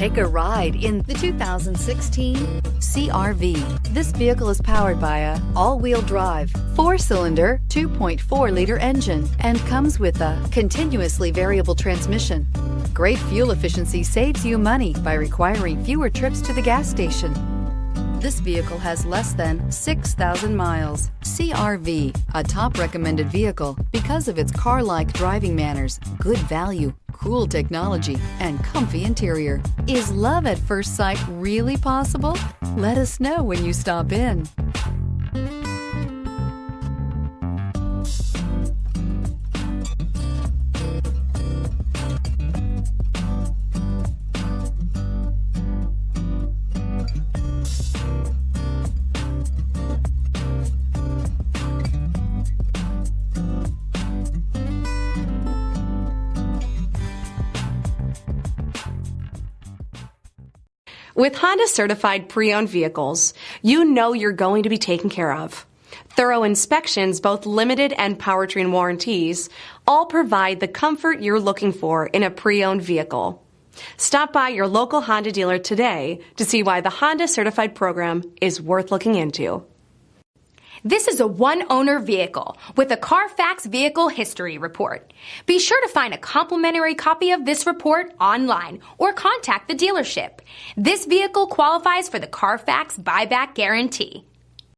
Take a ride in the 2016 CR-V. This vehicle is powered by a all-wheel drive, 4-cylinder, 2.4-liter engine and comes with a continuously variable transmission. Great fuel efficiency saves you money by requiring fewer trips to the gas station. This vehicle has less than 6,000 miles. CR-V, a top recommended vehicle because of its car-like driving manners, good value, cool technology, and comfy interior. Is love at first sight really possible? Let us know when you stop in. With Honda certified pre-owned vehicles, you know you're going to be taken care of. Thorough inspections, both limited and powertrain warranties, all provide the comfort you're looking for in a pre-owned vehicle. Stop by your local Honda dealer today to see why the Honda certified program is worth looking into. This is a one-owner vehicle with a CARFAX Vehicle History Report. Be sure to find a complimentary copy of this report online or contact the dealership. This vehicle qualifies for the CARFAX Buyback Guarantee.